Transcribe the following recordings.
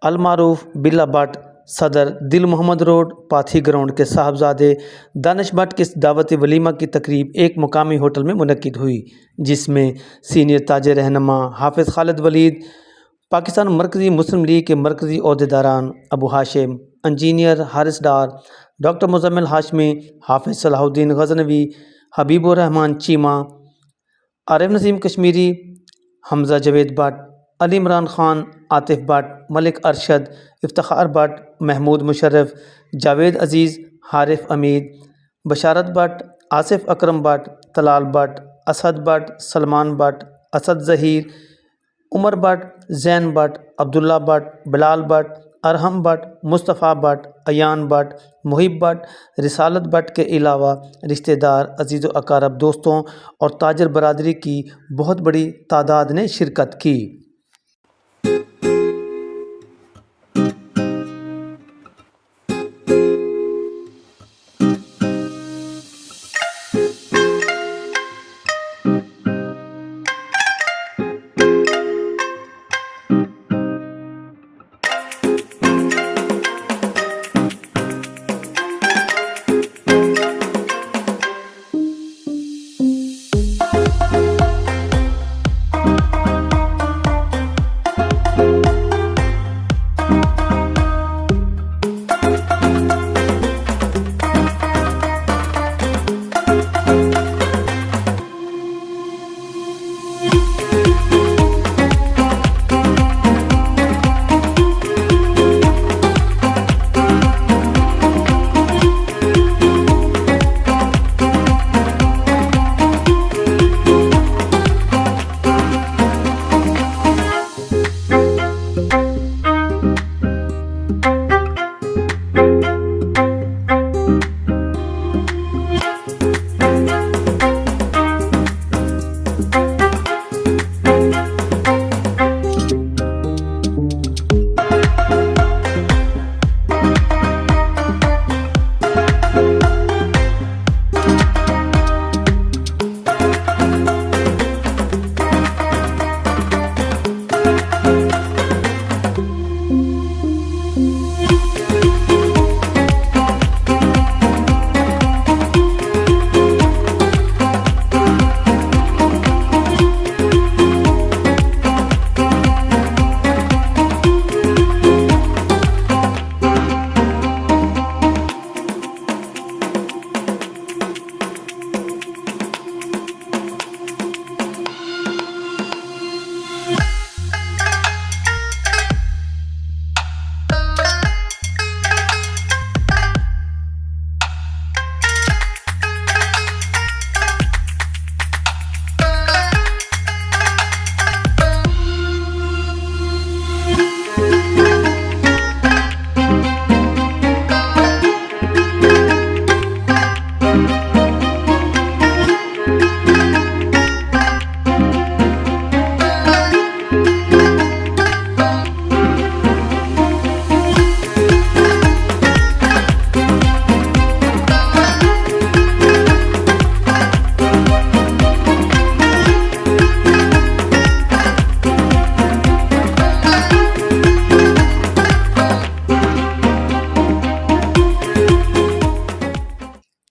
अलमारूफ बिल्ला भट्ट सदर दिल मोहम्मद रोड पाथी ग्राउंड के साहबजादे दानिश भट्ट की दावत वलीमा की तकरीब एक मुकामी होटल में मुनक्किद हुई, जिसमें सीनियर ताज रहनमा हाफिज़ खालिद वलीद, पाकिस्तान मरकज़ी मुस्लिम लीग के मरकज़ी अहदेदारान अबू हाशिम, इंजीनियर हारिस डार, डॉक्टर मुज़म्मिल हाशमी, हाफिज़ सलाहुद्दीन गज़नवी, हबीबुर रहमान चीमा, आरिफ नसीम कश्मीरी, हमज़ा जवेद भट्ट, अली इमरान ख़ान, आतिफ़ भट्ट, मलिक अरशद, इफ्तिखार भट्ट, महमूद मुशर्रफ, जावेद अज़ीज़, हारिफ अमीद, बशारत भट्ट, आसिफ अकरम भट्ट, तलाल भट्ट, असद भट्ट, सलमान भट्ट, असद ज़हीर, उमर भट्ट, ज़ैन भट्ट, अब्दुल्ला भट्ट, बिलाल भट्ट, अरहम भट्ट, मुस्तफ़ा भट्ट, अयान भट्ट, मुहिब भट्ट, रिसालत भट्ट के अलावा रिश्तेदार, अजीज़ व अकारब, दोस्तों और ताजर बरादरी की बहुत बड़ी तादाद ने शिरकत की।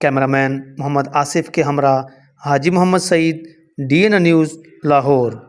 कैमरामैन मोहम्मद आसिफ के हमरा हाजी मोहम्मद सईद, DN न्यूज़, लाहौर।